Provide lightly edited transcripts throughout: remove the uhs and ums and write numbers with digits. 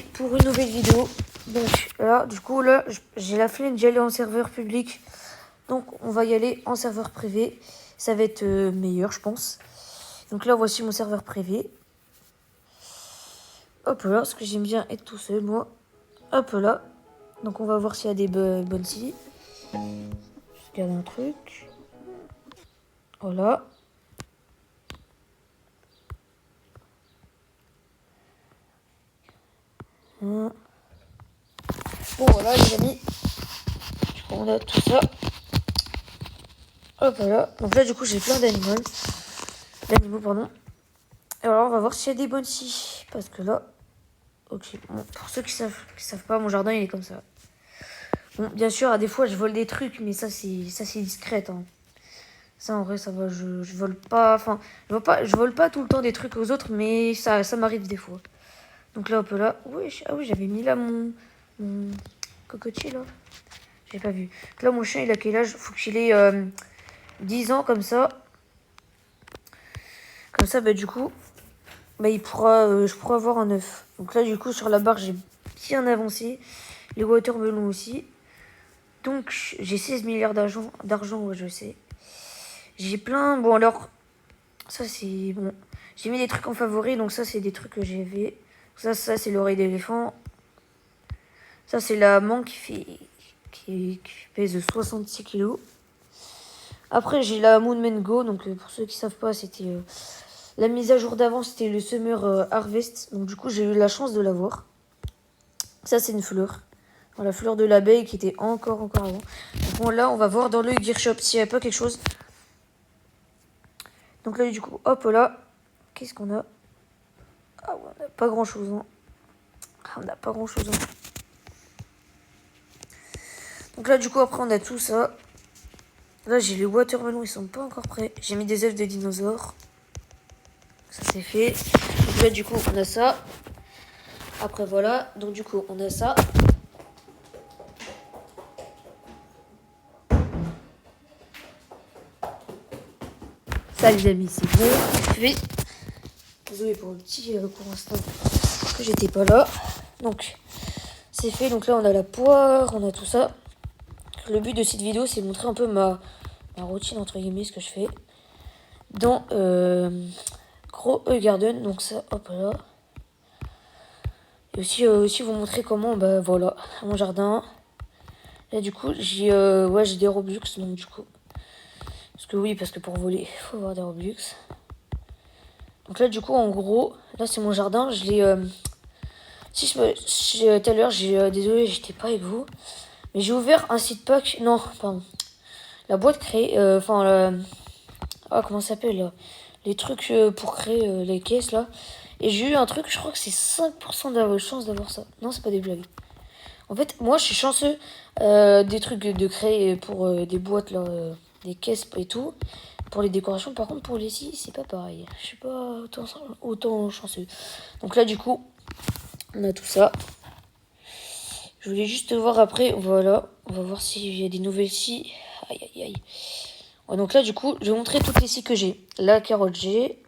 pour une nouvelle vidéo. Donc là, du coup, là, j'ai la flemme d'y aller en serveur public. Donc on va y aller en serveur privé. Ça va être meilleur, je pense. Donc là, voici mon serveur privé. Hop là, parce que j'aime bien être tout seul, moi. Hop là. Donc on va voir s'il y a des bonnes ici. Je regarde un truc. Voilà. Bon, voilà, les amis. Du coup, on a tout ça. Hop là. Donc là, du coup, j'ai plein d'animaux. Pardon. Et alors, on va voir s'il y a des bonnes ici. Parce que là... Ok, bon, pour ceux qui savent pas, mon jardin, il est comme ça. Bon, bien sûr, à des fois, je vole des trucs, mais ça, c'est discret, hein. Ça, en vrai, ça va, je vole pas... Enfin, je vole pas tout le temps des trucs aux autres, mais ça m'arrive des fois. Donc là, hop là... Oui, ah oui, j'avais mis là mon cocotier, là. J'ai pas vu. Donc là, mon chien, il a quel âge? Faut qu'il ait 10 ans, comme ça. Comme ça, bah, du coup... Bah, je pourrais avoir un œuf. Donc là, du coup, sur la barre, j'ai bien avancé. Les watermelons aussi. Donc, j'ai 16 milliards d'argent, ouais, je sais. J'ai plein... Bon, alors, ça, c'est... Bon, j'ai mis des trucs en favori, donc ça, c'est des trucs que j'avais. Ça, c'est l'oreille d'éléphant. Ça, c'est la mangue qui pèse 66 kilos. Après, j'ai la Moon Mango. Donc, pour ceux qui savent pas, c'était... la mise à jour d'avant, c'était le Summer Harvest. Donc, du coup, j'ai eu la chance de l'avoir. Ça, c'est une fleur. La fleur de l'abeille qui était encore avant. Donc, bon, là, on va voir dans le Gear Shop s'il n'y a pas quelque chose. Donc là, du coup, hop là. Qu'est-ce qu'on a? Ah ouais, on n'a pas grand-chose. Hein. Ah, on n'a pas grand-chose. Hein. Donc là, du coup, après, on a tout ça. Là, j'ai les watermelons, ils sont pas encore prêts. J'ai mis des œufs de dinosaures. Ça, c'est fait. Donc là, du coup, on a ça. Après, voilà. Donc, du coup, on a ça. Ça, les amis, c'est bon. Puis, désolé pour le petit pour l'instant que j'étais pas là. Donc, c'est fait. Donc là, on a la poire, on a tout ça. Le but de cette vidéo, c'est de montrer un peu ma routine, entre guillemets, ce que je fais dans Grow a Garden. Donc ça, hop là. Et aussi vous montrer comment, bah voilà, mon jardin. Là, du coup, j'ai des Robux, donc du coup. Parce que pour voler, il faut avoir des Robux. Donc là, du coup, en gros, là, c'est mon jardin. Je l'ai... tout à l'heure, désolé, j'étais pas avec vous. Mais j'ai ouvert un site pack. Non, pardon. La boîte créée. Comment ça s'appelle là? Les trucs pour créer les caisses là. Et j'ai eu un truc, je crois que c'est 5% de chance d'avoir ça. Non, c'est pas des blagues. En fait, moi, je suis chanceux des trucs de créer pour des boîtes là, des caisses et tout. Pour les décorations, par contre, pour les scies, c'est pas pareil. Je suis pas autant chanceux. Donc là, du coup, on a tout ça. Je voulais juste voir après. Voilà. On va voir s'il y a des nouvelles scies. Aïe, aïe, aïe. Ouais, donc là, du coup, je vais montrer toutes les scies que j'ai. La carotte j'ai.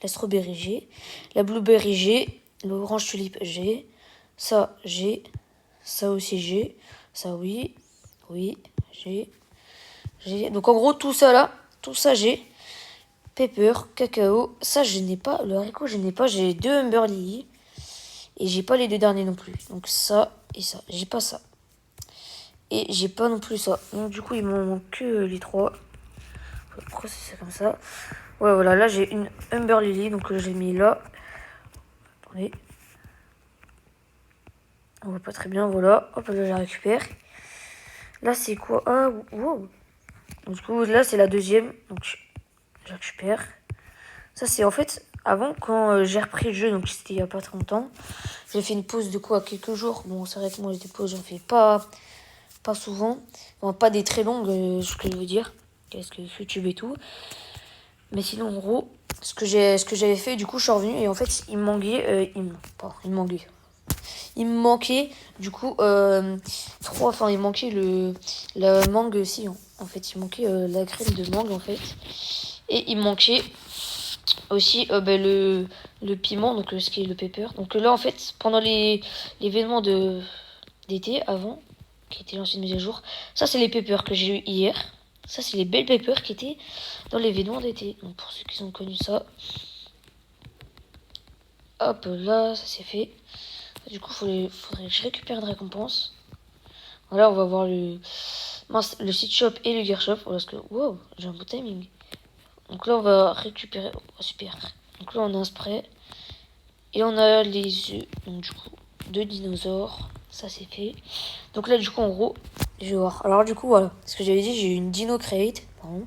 La strawberry j'ai. La blueberry j'ai. L'orange tulipe j'ai. Ça, j'ai. Ça aussi, j'ai. Ça, oui. Oui, j'ai. Donc, en gros, tout ça là. Tout ça, j'ai. Pepper, cacao. Ça, je n'ai pas. Le haricot, je n'ai pas. J'ai 2 Humber Lily. Et j'ai pas les 2 derniers non plus. Donc, ça et ça. J'ai pas ça. Et j'ai pas non plus ça. Donc, du coup, il m'en manque que les 3. On va processer comme ça. Ouais, voilà. Là, j'ai une Humber Lily. Donc, j'ai mis là. Attendez. On voit pas très bien. Voilà. Hop, là, je la récupère. Là, c'est quoi? Ah, wow. Donc, du coup, là, c'est la deuxième. Donc, je récupère. Ça, c'est en fait, avant, quand j'ai repris le jeu, donc c'était il y a pas très longtemps, j'ai fait une pause de quoi? Quelques jours. Bon, c'est vrai que moi, les pauses, j'en fais pas souvent. Enfin, pas des très longues, ce que je veux dire. Qu'est-ce que YouTube et tout. Mais sinon, en gros, ce que j'avais fait, du coup, je suis revenu et en fait, il me manquait. Il me manquait, du coup, il manquait la mangue aussi. En fait, il manquait la crème de mangue, en fait. Et il me manquait aussi le piment, donc ce qui est le pepper. Donc là, en fait, pendant l'événement d'été, avant, qui était lancé une mise à jour, ça, c'est les peppers que j'ai eu hier. Ça, c'est les belles peppers qui étaient dans l'événement d'été. Donc pour ceux qui ont connu ça, hop là, ça c'est fait. Du coup, faudrait que je récupère une récompense. Voilà, on va voir le site shop et le gear shop. Parce que, wow, j'ai un beau timing. Donc là, on va récupérer. Oh, super. Donc là, on a un spray. Et on a les œufs. Donc du coup, 2 dinosaures. Ça, c'est fait. Donc là, du coup, en gros, je vais voir. Alors du coup, voilà. Ce que j'avais dit, j'ai eu une dino crate. Pardon.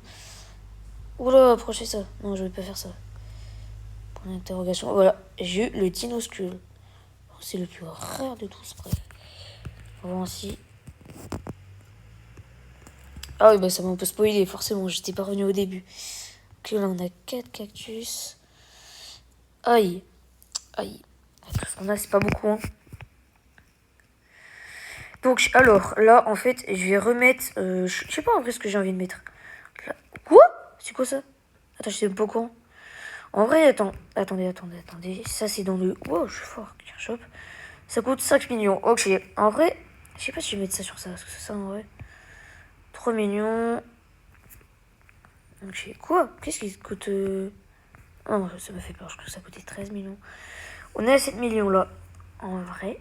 Oula, approchez ça. Non, je vais pas faire ça. Point d'interrogation. Voilà. J'ai eu le dino skull. C'est le plus rare de tous, bref. On va voir ici. Ah oui, bah ça m'a un peu spoilé, forcément, j'étais pas revenu au début. Ok, là on a 4 cactus. Aïe. Aïe. Tout ce qu'on a, c'est pas beaucoup, hein. Donc, alors, là, en fait, je vais remettre... je sais pas en vrai ce que j'ai envie de mettre. Là. Quoi? C'est quoi ça? Attends, je sais pas quoi. En vrai, attendez. Ça, c'est dans le... Wow, je suis fort, Shop. Ça coûte 5 millions. Ok, en vrai, je sais pas si je vais mettre ça sur ça. Parce que c'est ça, en vrai. 3 millions. Ok, quoi? Qu'est-ce qui coûte... Oh, ça m'a fait peur, je crois que ça coûtait 13 millions. On est à 7 millions, là. En vrai...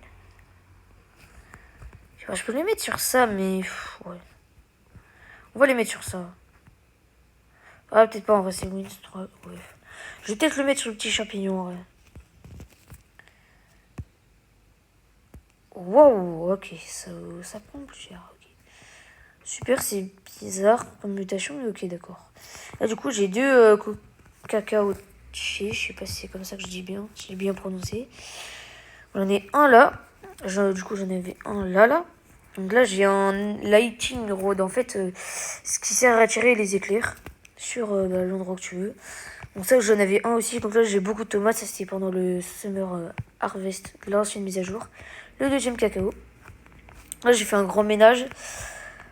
Je peux les mettre sur ça, mais... ouais. On va les mettre sur ça. Ah, peut-être pas, en vrai, c'est Winston. Ouais. Je vais peut-être le mettre sur le petit champignon, en vrai. Wow, ok, ça prend plus cher, ok. Super, c'est bizarre comme mutation, mais ok, d'accord. Là, du coup, j'ai 2 cacao je sais pas si c'est comme ça que je dis bien, si j'ai bien prononcé. J'en ai un là. Du coup, j'en avais un là. Donc là, j'ai un lighting rod. En fait, ce qui sert à attirer les éclairs sur l'endroit que tu veux. Donc ça, j'en avais un aussi. Donc là, j'ai beaucoup de tomates. Ça, c'était pendant le Summer Harvest, l'ancienne mise à jour. Le deuxième cacao. Là, j'ai fait un grand ménage.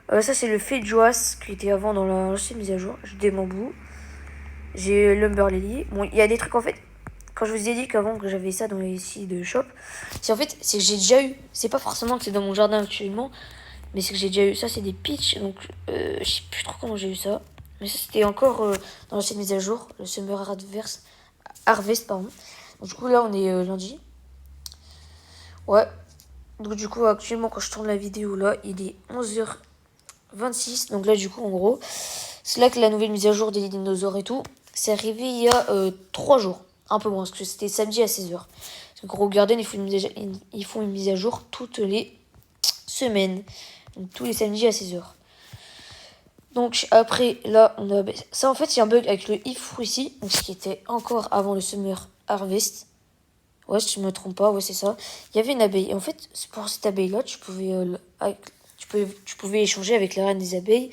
Ça, c'est le Feijoas qui était avant dans l'ancienne mise à jour. J'ai des bambous. J'ai Lumberlily. Bon, il y a des trucs en fait. Quand je vous ai dit qu'avant que j'avais ça dans les sites de shop, c'est en fait, c'est que j'ai déjà eu. C'est pas forcément que c'est dans mon jardin actuellement, mais c'est que j'ai déjà eu. Ça, c'est des pitchs, donc je sais plus trop comment j'ai eu ça. Mais ça, c'était encore dans l'ancienne mise à jour, le Summer Harvest, pardon. Donc, du coup, là, on est lundi. Ouais. Donc, du coup, actuellement, quand je tourne la vidéo, là, il est 11h26. Donc, là, du coup, en gros, c'est là que la nouvelle mise à jour des dinosaures et tout, c'est arrivé il y a 3 jours. Un peu moins, parce que c'était samedi à 16h. Parce que Gros Garden, ils font une mise à jour toutes les semaines. Donc, tous les samedis à 16h. Donc après, là, on a... Ça, en fait, il y a un bug avec le if ici. Donc, ce qui était encore avant le Summer Harvest. Ouais, si je me trompe pas, ouais, c'est ça. Il y avait une abeille. Et en fait, pour cette abeille-là, tu pouvais échanger avec la reine des abeilles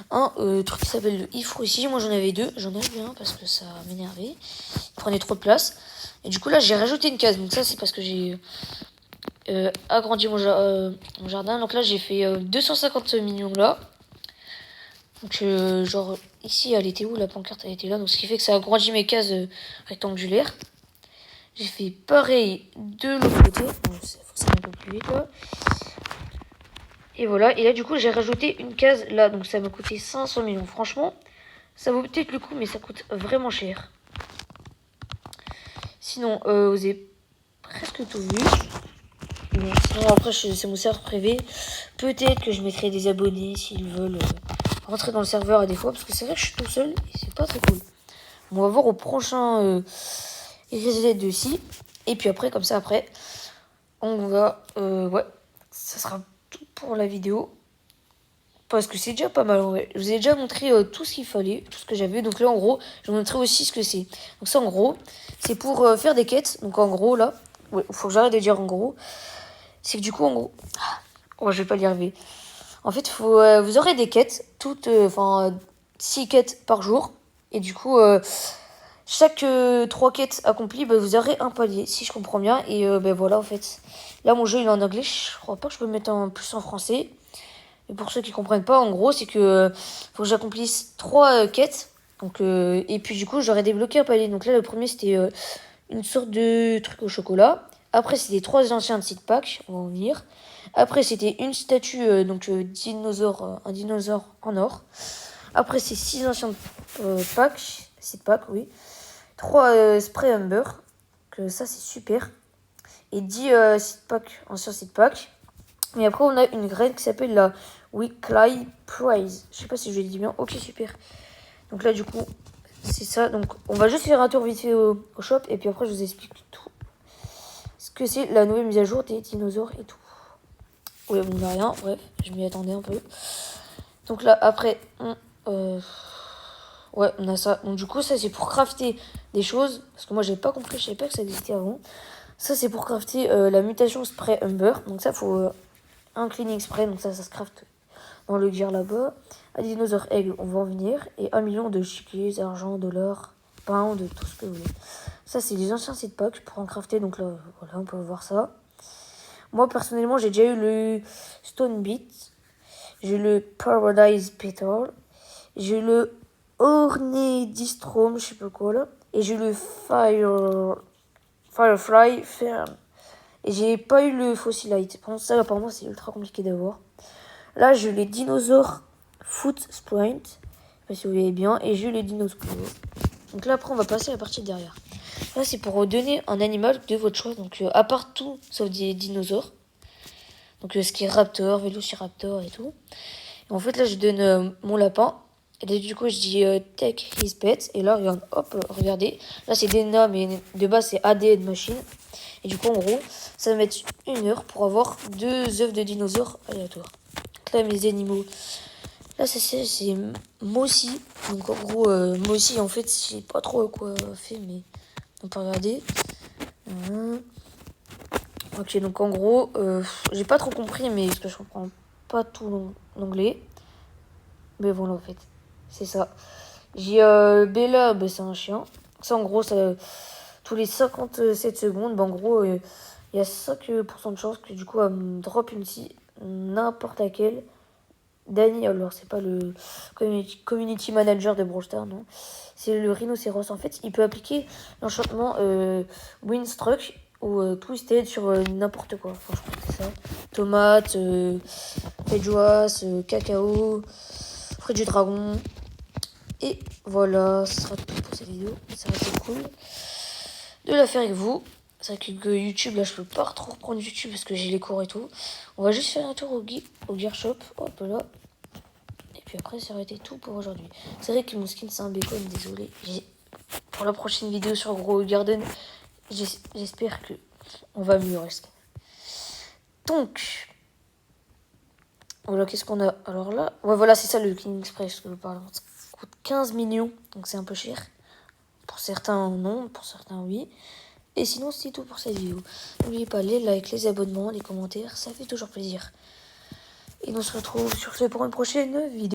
un truc qui s'appelle le if ici. Moi, j'en avais 2. J'en avais un parce que ça m'énervait. Il prenait trop de place. Et du coup, là, j'ai rajouté une case. Donc ça, c'est parce que j'ai agrandi mon jardin. Donc là, j'ai fait 250 millions là. Donc, genre, ici, elle était où la pancarte? Elle était là. Donc, ce qui fait que ça a agrandi mes cases rectangulaires. J'ai fait pareil de l'autre côté. Bon, faut que ça aille un peu plus vite, là. Et voilà. Et là, du coup, j'ai rajouté une case là. Donc, ça m'a coûté 500 millions. Franchement, ça vaut peut-être le coup, mais ça coûte vraiment cher. Sinon, vous avez presque tout vu. Bon, sinon, après, c'est mon serveur privé. Peut-être que je mettrai des abonnés s'ils veulent rentrer dans le serveur à des fois. Parce que c'est vrai que je suis tout seul et c'est pas très cool. On va voir au prochain reset de ci. Et puis après, comme ça, après, on va... ouais, ça sera tout pour la vidéo. Parce que c'est déjà pas mal, en vrai. Je vous ai déjà montré tout ce qu'il fallait, tout ce que j'avais. Donc là, en gros, je vais vous montrer aussi ce que c'est. Donc ça, en gros, c'est pour faire des quêtes. Donc en gros, là, ouais, faut que j'arrête de dire en gros. C'est que du coup, en gros... Oh, je vais pas y arriver. En fait, vous aurez des quêtes, toutes... 6 quêtes par jour. Et du coup... chaque 3 quêtes accomplies, bah, vous aurez un palier, si je comprends bien. Et ben voilà, en fait. Là, mon jeu, il est en anglais. Je crois pas que je peux le mettre en plus en français. Et pour ceux qui comprennent pas, en gros, c'est que faut que j'accomplisse 3 quêtes. Donc, et puis du coup, j'aurais débloqué un palier. Donc là, le premier, c'était une sorte de truc au chocolat. Après, c'était 3 anciens de seed pack, on va en venir. Après, c'était une statue, dinosaure, un dinosaure en or. Après, c'est 6 anciens packs, seed pack, oui. 3 spray Humber, que ça, c'est super. Et 10 seed pack, anciens seed pack. Et après, on a une graine qui s'appelle la Weekly Prize. Je sais pas si je le dis bien. Ok, super. Donc là, du coup, c'est ça. Donc, on va juste faire un tour vite fait au shop. Et puis après, je vous explique tout. Ce que c'est la nouvelle mise à jour des dinosaures et tout. Ouais, bon, rien. Bref, je m'y attendais un peu. Donc là, après, ouais, on a ça. Donc du coup, ça, c'est pour crafter des choses. Parce que moi, j'ai pas compris. Je savais pas que ça existait avant. Ça, c'est pour crafter la mutation spray Humber. Donc ça, faut un cleaning spray. Donc ça se crafte dans le gear là-bas. Un dinosaure aigle, on va en venir. Et 1 million de chiquets, argent, dollars, pound, tout ce que vous voulez. Ça, c'est les anciens seed packs pour en crafter. Donc là, voilà, on peut voir ça. Moi, personnellement, j'ai déjà eu le Stone Beat. J'ai le Paradise Petal. J'ai le Ornidistrom, je sais pas quoi là. Et j'ai le Firefly Fern. Et j'ai pas eu le Fossilite. Par contre, ça, apparemment, c'est ultra compliqué d'avoir. Là, j'ai les dinosaures Foot Sprint. Je sais pas si vous voyez bien. Et j'ai les dinosaures. Donc là, après, on va passer à la partie derrière. Là, c'est pour donner un animal de votre choix. Donc, à part tout, sauf des dinosaures. Donc, ce qui est Raptor, Velociraptor et tout. Et en fait, là, je donne mon lapin. Et là, du coup, je dis take his pet. Et là, regarde, hop, regardez. Là, c'est Dena, mais de base, c'est AD machine. Et du coup, en gros, ça va mettre 1 heure pour avoir 2 œufs de dinosaures aléatoires. Donc là, mes animaux. Là, c'est Mossy. Donc, en gros, Mossy, en fait, je sais pas trop quoi fait, mais on peut regarder. Ok, donc en gros, j'ai pas trop compris, mais parce que je comprends pas tout l'anglais. Mais voilà, en fait, c'est ça. J'ai Bella, bah, c'est un chien. Ça, en gros, ça, tous les 57 secondes, bah, en gros, il y a 5% de chance que du coup, elle me drop une scie, n'importe laquelle. Danny, alors c'est pas le community manager de Brawl Stars, non. C'est le rhinocéros. En fait, il peut appliquer l'enchantement Windstruck ou Twisted sur n'importe quoi. Enfin, je crois que c'est ça. Tomate, feijoas, cacao, fruit du dragon. Et voilà, ce sera tout pour cette vidéo. Ça va être cool de la faire avec vous. C'est vrai que YouTube, là, je peux pas trop reprendre YouTube parce que j'ai les cours et tout. On va juste faire un tour au Gear Shop. Hop là. Et puis après, ça aurait été tout pour aujourd'hui. C'est vrai que mon skin, c'est un bacon, désolé. Pour la prochaine vidéo sur Gros Garden, j'espère que on va améliorer ce skin. Donc, voilà, qu'est-ce qu'on a? Alors là, ouais, voilà, c'est ça le King Express que je parle. Ça coûte 15 millions, donc c'est un peu cher. Pour certains, non. Pour certains, oui. Et sinon, c'est tout pour cette vidéo. N'oubliez pas les likes, les abonnements, les commentaires, ça fait toujours plaisir. Et on se retrouve sur ce pour une prochaine vidéo.